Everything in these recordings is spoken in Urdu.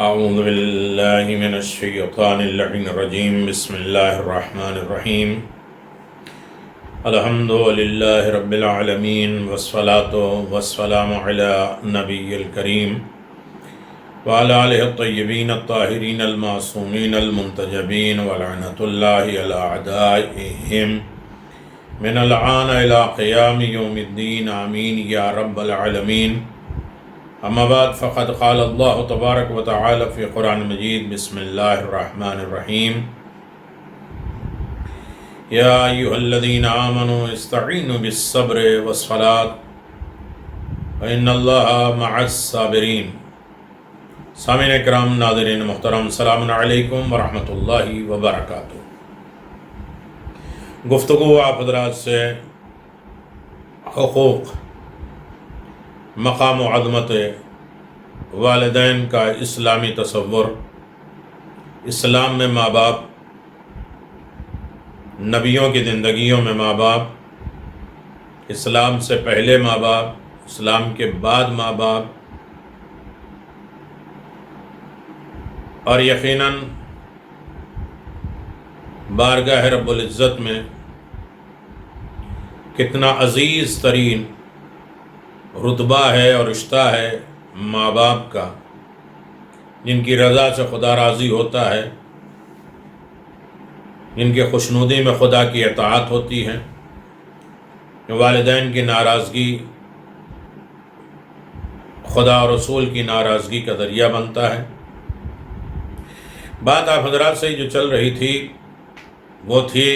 اعوذ باللہ من الشیطان اللعین الرجیم بسم اللہ الرحمن الرحیم الحمد للہ رب العالمین والصلاة والسلام علی نبی الکریم وعلی آلہ الطیبین الطاہرین المعصومین المنتجبین ولعنۃ اللہ علی اعدائہم من الآن الى قیام یوم الدین آمین یا رب العالمین. اما بعد فقد قال اللہ تبارک و تعالی فی قرآن مجید بسم اللہ الرحمن الرحیم یا ایہا الذین آمنوا استعینوا بالصبر والصلاة فإن اللہ مع الصابرین. سامعین اکرام، ناظرین محترم، السلام علیکم ورحمۃ اللہ وبرکاتہ. گفتگو آپ حضرات سے حقوق، مقام و عظمت والدین کا اسلامی تصور، اسلام میں ماں باپ، نبیوں کی زندگیوں میں ماں باپ، اسلام سے پہلے ماں باپ، اسلام کے بعد ماں باپ، اور یقیناً بارگاہ رب العزت میں کتنا عزیز ترین رتبہ ہے اور رشتہ ہے ماں باپ کا، جن کی رضا سے خدا راضی ہوتا ہے، جن کے خوشنودی میں خدا کی اطاعت ہوتی ہے. والدین کی ناراضگی خدا اور رسول کی ناراضگی کا ذریعہ بنتا ہے. بات آپ حضرات سے جو چل رہی تھی وہ تھی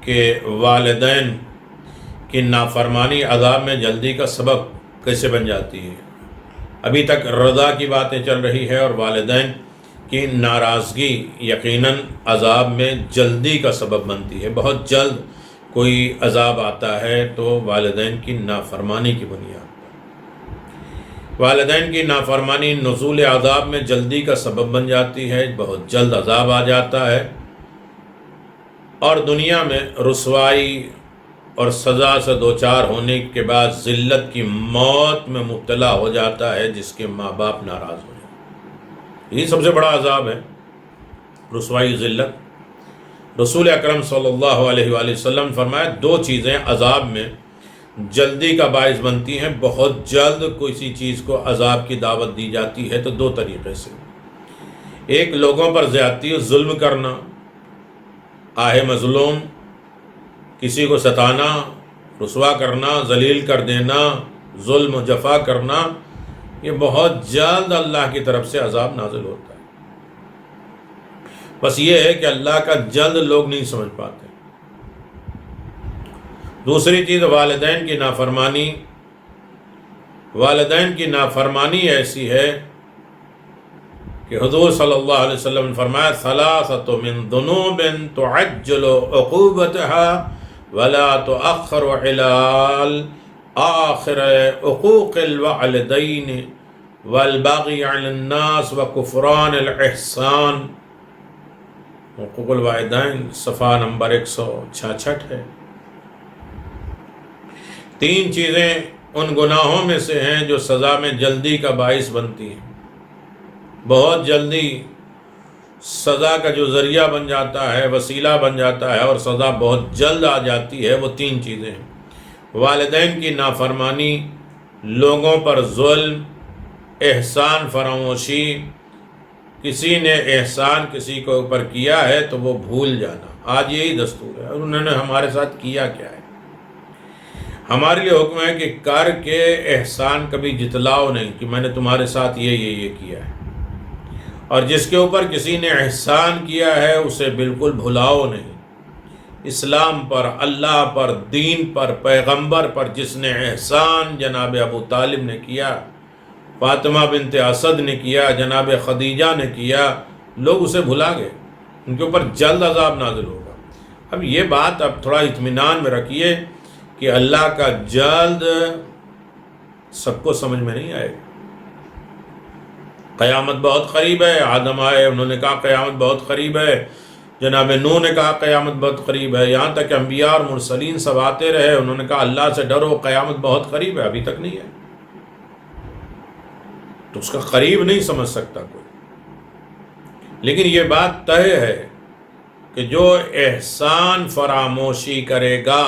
کہ والدین کی نافرمانی عذاب میں جلدی کا سبب کیسے بن جاتی ہے. ابھی تک رضا کی باتیں چل رہی ہے، اور والدین کی ناراضگی یقیناً عذاب میں جلدی کا سبب بنتی ہے. بہت جلد کوئی عذاب آتا ہے تو والدین کی نافرمانی کی بنیاد پر والدین کی نافرمانی نزول عذاب میں جلدی کا سبب بن جاتی ہے. بہت جلد عذاب آ جاتا ہے اور دنیا میں رسوائی اور سزا سے دوچار ہونے کے بعد ذلت کی موت میں مبتلا ہو جاتا ہے، جس کے ماں باپ ناراض ہو جائیں. یہی سب سے بڑا عذاب ہے، رسوائی، ذلت. رسول اکرم صلی اللہ علیہ وآلہ وسلم فرمایا دو چیزیں عذاب میں جلدی کا باعث بنتی ہیں. بہت جلد کسی چیز کو عذاب کی دعوت دی جاتی ہے تو دو طریقے سے. ایک، لوگوں پر زیادتی و ظلم کرنا، آہ مظلوم، کسی کو ستانا، رسوا کرنا، ذلیل کر دینا، ظلم و جفا کرنا. یہ بہت جلد اللہ کی طرف سے عذاب نازل ہوتا ہے. بس یہ ہے کہ اللہ کا جلد لوگ نہیں سمجھ پاتے. دوسری چیز، والدین کی نافرمانی. والدین کی نافرمانی ایسی ہے کہ حضور صلی اللہ علیہ وسلم نے فرمایا ثلاثۃ من ذنوب تعجل عقوبتها ولا تؤخر علال آخر عقوق الوالدین والبغی علی الناس وکفران الاحسان. حقوق الوالدین صفحہ نمبر 166 ہے. تین چیزیں ان گناہوں میں سے ہیں جو سزا میں جلدی کا باعث بنتی ہیں. بہت جلدی سزا کا جو ذریعہ بن جاتا ہے، وسیلہ بن جاتا ہے، اور سزا بہت جلد آ جاتی ہے. وہ تین چیزیں ہیں: والدین کی نافرمانی، لوگوں پر ظلم، احسان فراموشی. کسی نے احسان کسی کے اوپر کیا ہے تو وہ بھول جانا. آج یہی دستور ہے، اور انہوں نے ہمارے ساتھ کیا کیا ہے. ہمارے لیے حکم ہے کہ کر کے احسان کبھی جتلاؤ نہیں کہ میں نے تمہارے ساتھ یہ کیا ہے. اور جس کے اوپر کسی نے احسان کیا ہے اسے بالکل بھلاؤ نہیں. اسلام پر، اللہ پر، دین پر، پیغمبر پر جس نے احسان جناب ابو طالب نے کیا، فاطمہ بنت اسد نے کیا، جناب خدیجہ نے کیا، لوگ اسے بھلا گئے. ان کے اوپر جلد عذاب نازل ہوگا. اب یہ بات اب تھوڑا اطمینان میں رکھیے کہ اللہ کا جلد سب کو سمجھ میں نہیں آئے گا. قیامت بہت قریب ہے. آدم آئے، انہوں نے کہا قیامت بہت قریب ہے. جناب نوح نے کہا قیامت بہت قریب ہے. یہاں تک کہ انبیاء اور مرسلین سب آتے رہے، انہوں نے کہا اللہ سے ڈرو، قیامت بہت قریب ہے. ابھی تک نہیں ہے. تو اس کا قریب نہیں سمجھ سکتا کوئی. لیکن یہ بات طے ہے کہ جو احسان فراموشی کرے گا،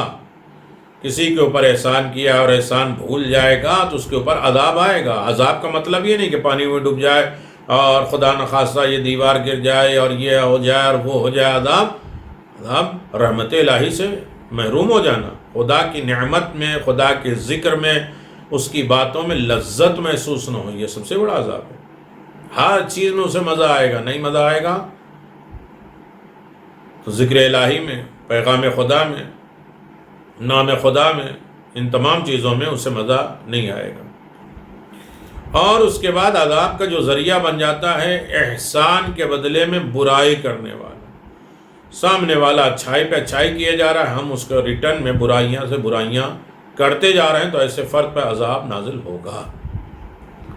کسی کے اوپر احسان کیا اور احسان بھول جائے گا تو اس کے اوپر عذاب آئے گا۔ عذاب کا مطلب یہ نہیں کہ پانی میں ڈوب جائے اور خدا نخواستہ یہ دیوار گر جائے اور یہ ہو جائے اور وہ ہو جائے۔ عذاب رحمت الہی سے محروم ہو جانا، خدا کی نعمت میں، خدا کے ذکر میں، اس کی باتوں میں لذت محسوس نہ ہو، یہ سب سے بڑا عذاب ہے۔ ہر چیز میں اسے مزہ آئے گا، نہیں مزہ آئے گا تو ذکر الہی میں، پیغام خدا میں، نام خدا میں، ان تمام چیزوں میں اسے مزہ نہیں آئے گا۔ اور اس کے بعد عذاب کا جو ذریعہ بن جاتا ہے احسان کے بدلے میں برائی کرنے والا۔ سامنے والا اچھائی پہ اچھائی کیے جا رہا ہے، ہم اس کو ریٹرن میں برائیاں سے برائیاں کرتے جا رہے ہیں، تو ایسے فرد پہ عذاب نازل ہوگا۔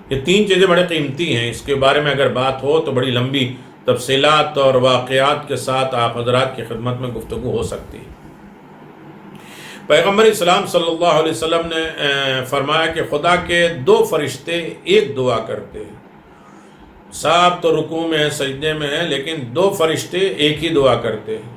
یہ تین چیزیں بڑے قیمتی ہیں، اس کے بارے میں اگر بات ہو تو بڑی لمبی تفصیلات اور واقعات کے ساتھ آپ حضرات کی خدمت میں گفتگو ہو سکتی ہے۔ پیغمبر اسلام صلی اللہ علیہ وسلم نے فرمایا کہ خدا کے دو فرشتے ایک دعا کرتے ہیں، سب تو رکوع میں ہے، سجدے میں ہے، لیکن دو فرشتے ایک ہی دعا کرتے ہیں۔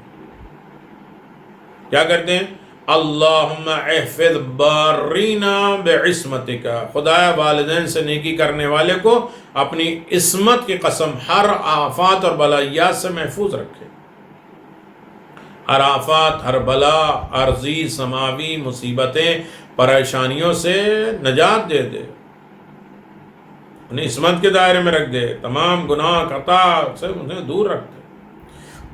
کیا کرتے ہیں؟ اللہم احفظ بارینا بعصمتک، خدایا والدین سے نیکی کرنے والے کو اپنی عصمت کی قسم ہر آفات اور بلائیات سے محفوظ رکھے۔ ہر آفات، ہر بلا، عرضی سماوی مصیبتیں، پریشانیوں سے نجات دے دے، انہیں عصمت کے دائرے میں رکھ دے، تمام گناہ خطا سے انہیں دور رکھ دے۔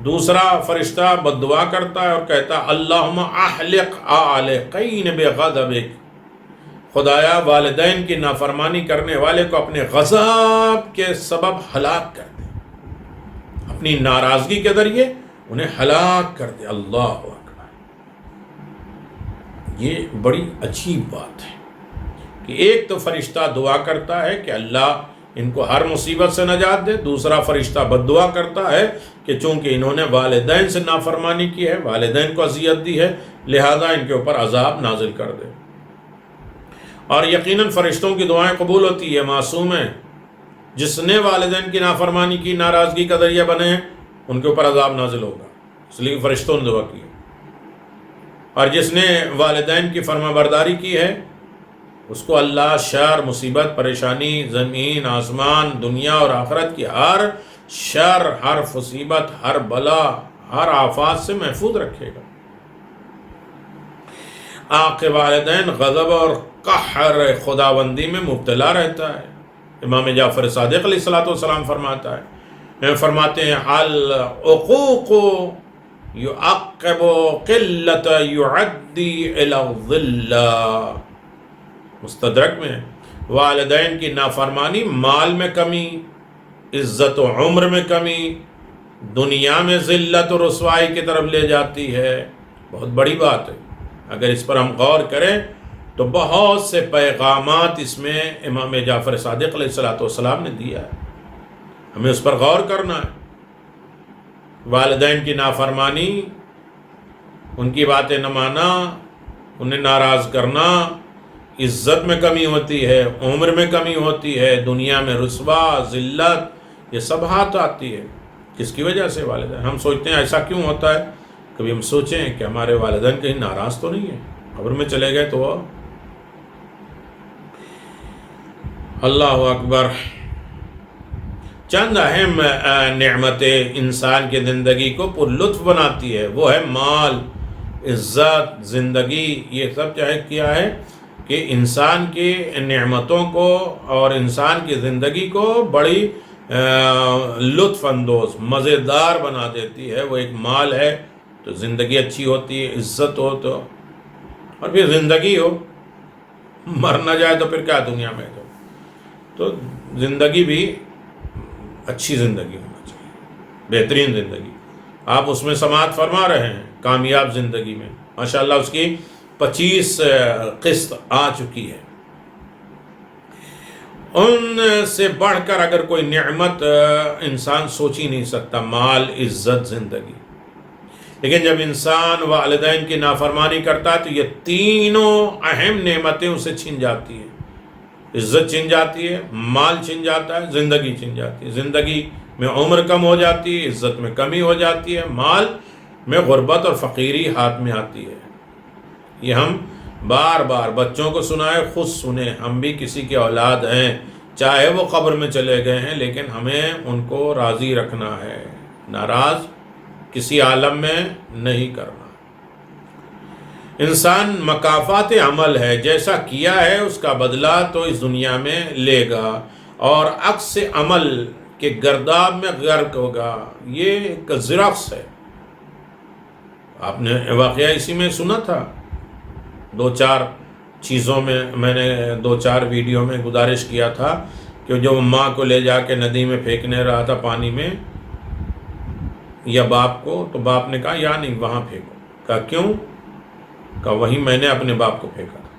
دوسرا فرشتہ بد دعا کرتا ہے اور کہتا ہے اللہم احلق عالقین بغضبک، خدایا والدین کی نافرمانی کرنے والے کو اپنے غضب کے سبب ہلاک کر دے، اپنی ناراضگی کے ذریعے انہیں ہلاک کر دے۔ اللہ اکبر، یہ بڑی عجیب بات ہے کہ ایک تو فرشتہ دعا کرتا ہے کہ اللہ ان کو ہر مصیبت سے نجات دے، دوسرا فرشتہ بد دعا کرتا ہے کہ چونکہ انہوں نے والدین سے نافرمانی کی ہے، والدین کو اذیت دی ہے، لہذا ان کے اوپر عذاب نازل کر دے۔ اور یقیناً فرشتوں کی دعائیں قبول ہوتی ہے، معصوم ہیں، جس نے والدین کی نافرمانی کی، ناراضگی کا ذریعہ بنے ہیں، ان کے اوپر عذاب نازل ہوگا، اس لیے فرشتوں نے دعا کی۔ اور جس نے والدین کی فرما برداری کی ہے اس کو اللہ شر، مصیبت، پریشانی، زمین، آسمان، دنیا اور آخرت کی ہر شر، ہر مصیبت، ہر بلا، ہر آفات سے محفوظ رکھے گا۔ آپ کے والدین غضب اور قہر خداوندی میں مبتلا رہتا ہے۔ امام جعفر صادق علیہ السلام فرماتے ہیں العقوق یعقب قلت یعدی الی الظل، مستدرک میں والدین کی نافرمانی مال میں کمی، عزت و عمر میں کمی، دنیا میں ذلت و رسوائی کی طرف لے جاتی ہے۔ بہت بڑی بات ہے، اگر اس پر ہم غور کریں تو بہت سے پیغامات اس میں امام جعفر صادق علیہ السلام نے دیا ہے، ہمیں اس پر غور کرنا ہے۔ والدین کی نافرمانی، ان کی باتیں نہ مانا، انہیں ناراض کرنا، عزت میں کمی ہوتی ہے، عمر میں کمی ہوتی ہے، دنیا میں رسوا، ذلت، یہ سب ہاتھ آتی ہے۔ کس کی وجہ سے؟ والدین۔ ہم سوچتے ہیں ایسا کیوں ہوتا ہے، کبھی ہم سوچیں کہ ہمارے والدین کہیں ناراض تو نہیں ہیں، قبر میں چلے گئے تو اللہ اکبر۔ چند اہم نعمتیں انسان کی زندگی کو پر لطف بناتی ہے، وہ ہے مال، عزت، زندگی، یہ سب چاہے کیا ہے کہ انسان کی نعمتوں کو اور انسان کی زندگی کو بڑی لطف اندوز، مزیدار بنا دیتی ہے۔ وہ ایک مال ہے تو زندگی اچھی ہوتی ہے، عزت ہو تو، اور پھر زندگی ہو، مر نہ جائے تو پھر کیا دنیا میں تو زندگی بھی اچھی زندگی ہونا چاہیے، بہترین زندگی۔ آپ اس میں سماعت فرما رہے ہیں، کامیاب زندگی میں ماشاءاللہ اس کی 25 قسط آ چکی ہے۔ ان سے بڑھ کر اگر کوئی نعمت انسان سوچ ہی نہیں سکتا، مال، عزت، زندگی۔ لیکن جب انسان والدین کی نافرمانی کرتا ہے تو یہ تینوں اہم نعمتیں اسے چھن جاتی ہیں۔ عزت چھن جاتی ہے، مال چھن جاتا ہے، زندگی چھن جاتی ہے، زندگی میں عمر کم ہو جاتی ہے، عزت میں کمی ہو جاتی ہے، مال میں غربت اور فقیری ہاتھ میں آتی ہے۔ یہ ہم بار بار بچوں کو سنائے، خود سنیں، ہم بھی کسی کے اولاد ہیں، چاہے وہ قبر میں چلے گئے ہیں، لیکن ہمیں ان کو راضی رکھنا ہے، ناراض کسی عالم میں نہیں کرنا۔ انسان مکافات عمل ہے، جیسا کیا ہے اس کا بدلہ تو اس دنیا میں لے گا، اور عکس عمل کے گرداب میں غرق ہوگا۔ یہ ایک زرخس ہے، آپ نے واقعہ اسی میں سنا تھا۔ دو چار چیزوں میں نے 2-4 ویڈیو میں گزارش کیا تھا کہ جو ماں کو لے جا کے ندی میں پھینکنے رہا تھا پانی میں، یا باپ کو، تو باپ نے کہا یا نہیں وہاں پھینکو۔ کہا کیوں؟ کہا وہیں میں نے اپنے باپ کو پھینکا تھا۔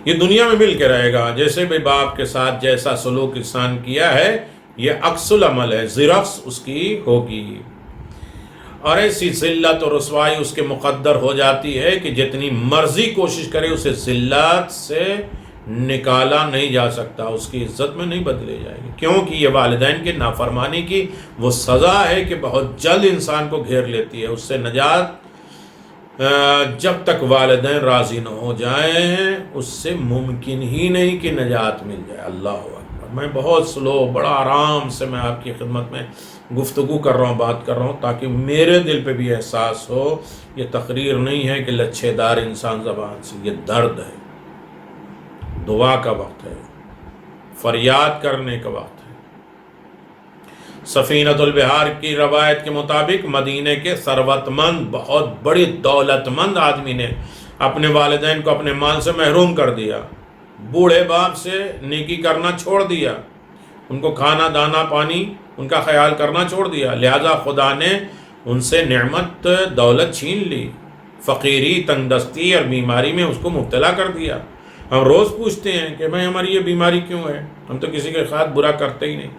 یہ دنیا میں مل کے رہے گا، جیسے بھی باپ کے ساتھ جیسا سلوک انسان کیا ہے، یہ عکس العمل ہے، زرخس اس کی ہوگی۔ اور ایسی ذلت اور رسوائی اس کے مقدر ہو جاتی ہے کہ جتنی مرضی کوشش کرے اسے ذلت سے نکالا نہیں جا سکتا، اس کی عزت میں نہیں بدلے جائے گی، کیونکہ یہ والدین کی نافرمانی کی وہ سزا ہے کہ بہت جلد انسان کو گھیر لیتی ہے۔ اس سے نجات جب تک والدین راضی نہ ہو جائیں اس سے ممکن ہی نہیں کہ نجات مل جائے۔ اللہ اکبر۔ میں بہت سلو، بڑا آرام سے میں آپ کی خدمت میں گفتگو کر رہا ہوں، بات کر رہا ہوں، تاکہ میرے دل پہ بھی احساس ہو۔ یہ تقریر نہیں ہے کہ لچھے دار انسان زبان سے، یہ درد ہے، دعا کا وقت ہے، فریاد کرنے کا وقت ہے۔ سفینۃ البحار کی روایت کے مطابق مدینے کے ثروت مند، بہت بڑی دولت مند آدمی نے اپنے والدین کو اپنے مال سے محروم کر دیا، بوڑھے باپ سے نیکی کرنا چھوڑ دیا، ان کو کھانا دانا پانی ان کا خیال کرنا چھوڑ دیا، لہذا خدا نے ان سے نعمت دولت چھین لی، فقیری، تنگ دستی اور بیماری میں اس کو مبتلا کر دیا۔ ہم روز پوچھتے ہیں کہ بھائی ہماری یہ بیماری کیوں ہے؟ ہم تو کسی کے ساتھ برا کرتے ہی نہیں۔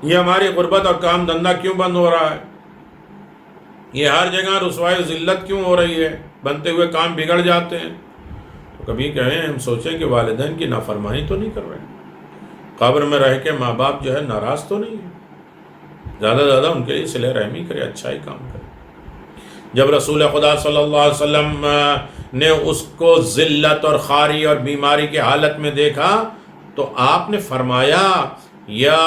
یہ ہماری غربت اور کام دھندہ کیوں بند ہو رہا ہے؟ یہ ہر جگہ رسوائی و ذلت کیوں ہو رہی ہے؟ بنتے ہوئے کام بگڑ جاتے ہیں۔ تو کبھی کہیں ہم سوچیں کہ والدین کی نافرمانی تو نہیں کر رہے ہیں، قبر میں رہ کے ماں باپ جو ہے ناراض تو نہیں ہے، زیادہ سے زیادہ ان کے لیے صلہ رحمی کرے، اچھا ہی کام کرے۔ جب رسول خدا صلی اللہ علیہ وسلم نے اس کو ذلت اور خواری اور بیماری کی حالت میں دیکھا تو آپ نے فرمایا یا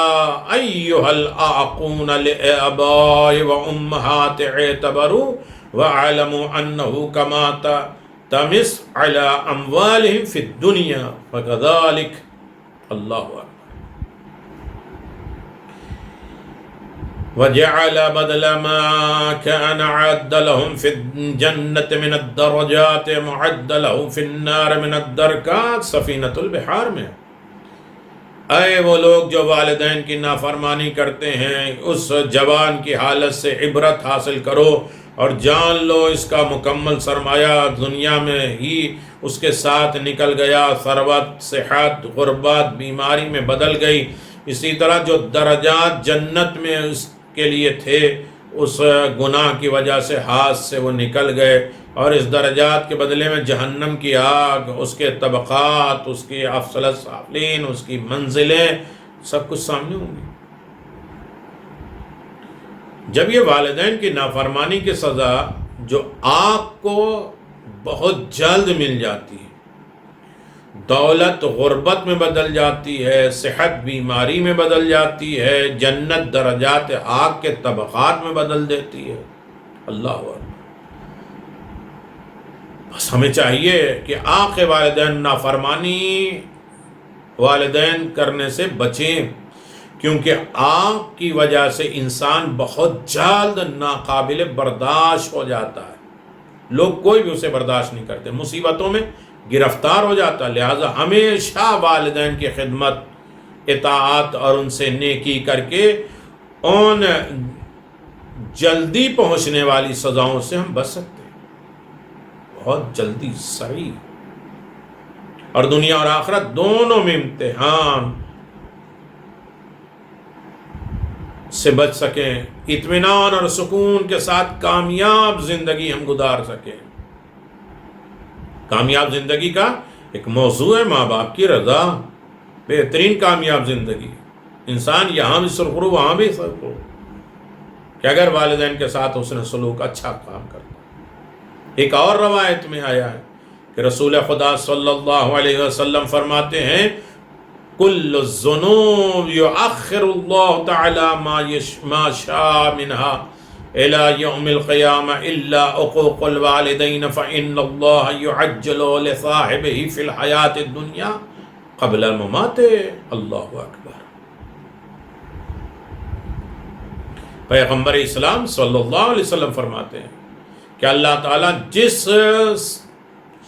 ایھا الاعقون لآباء وامہات اعتبروا واعلموا انہ کما تمس علی اموالہم فی الدنیا فکذلک۔ اللہ اکبر۔ وجعل بدل ما كان عد لهم في الجنة من الدرجات معد لهم في النار من الدركات۔ سفینۃ البحار میں اے وہ لوگ جو والدین کی نافرمانی کرتے ہیں، اس جوان کی حالت سے عبرت حاصل کرو اور جان لو اس کا مکمل سرمایہ دنیا میں ہی اس کے ساتھ نکل گیا، ثروت، صحت، غربت، بیماری میں بدل گئی۔ اسی طرح جو درجات جنت میں اس کے لیے تھے اس گناہ کی وجہ سے ہاتھ سے وہ نکل گئے، اور اس درجات کے بدلے میں جہنم کی آگ، اس کے طبقات، اس کی افضل السافلین، اس کی منزلیں سب کچھ سامنے ہوں گی۔ جب یہ والدین کی نافرمانی کی سزا جو آپ کو بہت جلد مل جاتی ہے، دولت غربت میں بدل جاتی ہے، صحت بیماری میں بدل جاتی ہے، جنت درجات آگ کے طبقات میں بدل دیتی ہے، اللہ اکبر۔ بس ہمیں چاہیے کہ آقِ والدین نافرمانی والدین کرنے سے بچیں، کیونکہ آپ کی وجہ سے انسان بہت جلد ناقابل برداشت ہو جاتا ہے، لوگ کوئی بھی اسے برداشت نہیں کرتے، مصیبتوں میں گرفتار ہو جاتا۔ لہذا ہمیشہ والدین کی خدمت، اطاعت اور ان سے نیکی کر کے ان جلدی پہنچنے والی سزاؤں سے ہم بچ سکتے ہیں، بہت جلدی، سریع، اور دنیا اور آخرت دونوں میں امتحان سے بچ سکیں، اطمینان اور سکون کے ساتھ کامیاب زندگی ہم گزار سکیں۔ کامیاب زندگی کا ایک موضوع ہے ماں باپ کی رضا، بہترین کامیاب زندگی۔ انسان یہاں بھی سرخرو وہاں بھی سرخرو، کہ اگر والدین کے ساتھ حسن سلوک اچھا کام کرتا۔ ایک اور روایت میں آیا ہے کہ رسول خدا صلی اللہ علیہ وسلم فرماتے ہیں کل الذنوب یؤخر اللہ تعالی ما شاء منها الى یوم القیامہ الا عقوق الوالدین فإن اللہ یعجل لصاحبہ فی الحیاۃ الدنیا قبل الممات۔ اللہ اکبر۔ پیغمبر اسلام صلی اللہ علیہ وسلم فرماتے ہیں کہ اللہ تعالیٰ جس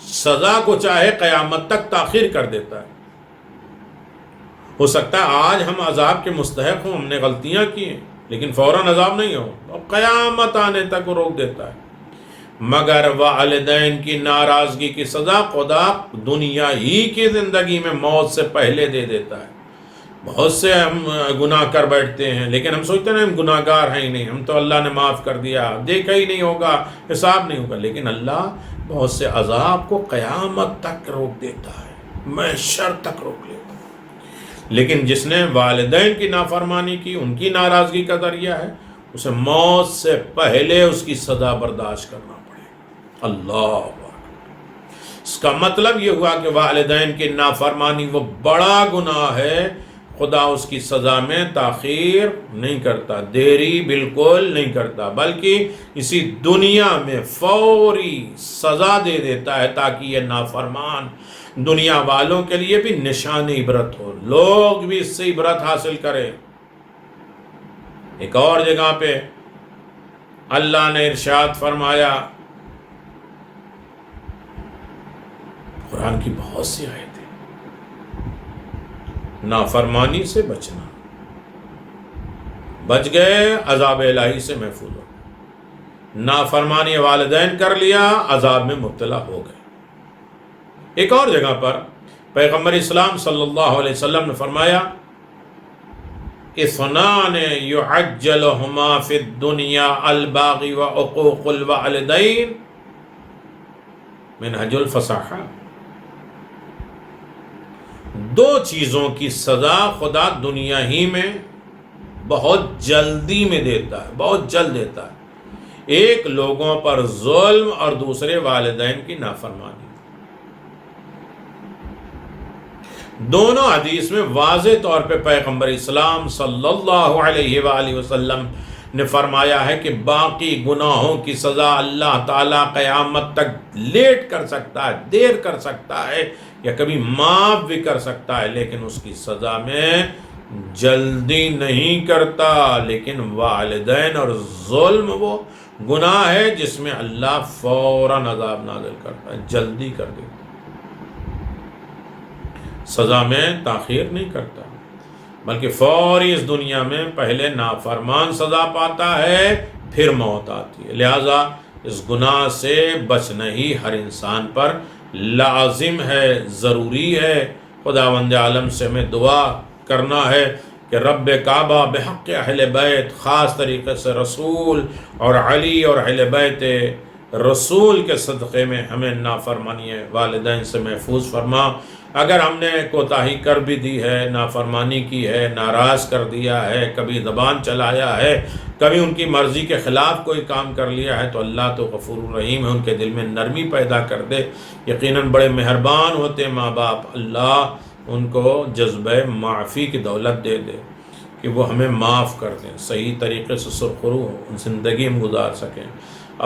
سزا کو چاہے قیامت تک تاخیر کر دیتا ہے۔ ہو سکتا ہے آج ہم عذاب کے مستحق ہوں، ہم نے غلطیاں کی ہیں، لیکن فوراً عذاب نہیں ہو، اب قیامت آنے تک وہ روک دیتا ہے۔ مگر والدین کی ناراضگی کی سزا خدا دنیا ہی کی زندگی میں موت سے پہلے دے دیتا ہے۔ بہت سے ہم گناہ کر بیٹھتے ہیں، لیکن ہم سوچتے ہیں ہم گناہ گار ہیں ہی نہیں، ہم تو اللہ نے معاف کر دیا، دیکھا ہی نہیں ہوگا، حساب نہیں ہوگا، لیکن اللہ بہت سے عذاب کو قیامت تک روک دیتا ہے، محشر تک روک لیتا ہے۔ لیکن جس نے والدین کی نافرمانی کی، ان کی ناراضگی کا ذریعہ ہے، اسے موت سے پہلے اس کی سزا برداشت کرنا پڑے۔ اللہ اکبر۔ اس کا مطلب یہ ہوا کہ والدین کی نافرمانی وہ بڑا گناہ ہے، خدا اس کی سزا میں تاخیر نہیں کرتا، دیری بالکل نہیں کرتا، بلکہ اسی دنیا میں فوری سزا دے دیتا ہے تاکہ یہ نافرمان دنیا والوں کے لیے بھی نشان عبرت ہو، لوگ بھی اس سے عبرت حاصل کریں۔ ایک اور جگہ پہ اللہ نے ارشاد فرمایا، قرآن کی بہت سی آیتیں، نافرمانی سے بچنا، بچ گئے عذاب الہی سے محفوظ ہو، نافرمانی والدین کر لیا عذاب میں مبتلا ہو گئے۔ ایک اور جگہ پر پیغمبر اسلام صلی اللہ علیہ وسلم نے فرمایا اثنان یعجلہما فی الدنیا الباغی وعقوق الوالدین منہج الفصاحہ۔ دو چیزوں کی سزا خدا دنیا ہی میں بہت جلدی میں دیتا ہے، بہت جلد دیتا ہے۔ ایک لوگوں پر ظلم اور دوسرے والدین کی نافرمانی۔ دونوں حدیث میں واضح طور پہ پیغمبر اسلام صلی اللہ علیہ وآلہ وسلم نے فرمایا ہے کہ باقی گناہوں کی سزا اللہ تعالیٰ قیامت تک لیٹ کر سکتا ہے، دیر کر سکتا ہے، یا کبھی معاف بھی کر سکتا ہے، لیکن اس کی سزا میں جلدی نہیں کرتا۔ لیکن والدین اور ظلم وہ گناہ ہے جس میں اللہ فوراً عذاب نازل کرتا ہے، جلدی کر دیتا ہے، سزا میں تاخیر نہیں کرتا، بلکہ فوری اس دنیا میں پہلے نافرمان سزا پاتا ہے، پھر موت آتی ہے۔ لہذا اس گناہ سے بچنا ہی ہر انسان پر لازم ہے، ضروری ہے۔ خداوند عالم سے ہمیں دعا کرنا ہے کہ رب کعبہ بحق اہل بیت، خاص طریقے سے رسول اور علی اور اہل بیت رسول کے صدقے میں ہمیں نافرمانی والدین سے محفوظ فرما۔ اگر ہم نے کوتاہی کر بھی دی ہے، نافرمانی کی ہے، ناراض کر دیا ہے، کبھی زبان چلایا ہے، کبھی ان کی مرضی کے خلاف کوئی کام کر لیا ہے، تو اللہ تو غفور الرحیم ہے، ان کے دل میں نرمی پیدا کر دے۔ یقیناً بڑے مہربان ہوتے ماں باپ، اللہ ان کو جذبہ معافی کی دولت دے دے کہ وہ ہمیں معاف کر دیں، صحیح طریقے سے سرخرو ہو، زندگی ہم گزار سکیں،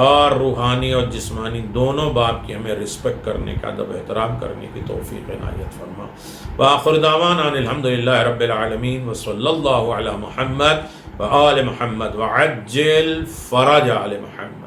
اور روحانی اور جسمانی دونوں باپ کی ہمیں رسپیکٹ کرنے کا، ادب احترام کرنے کی توفیق عنایت فرما۔ وآخر دعوانا ان الحمدللہ رب العالمین وصلی اللہ علی محمد وآل محمد وعجل فرج آل محمد۔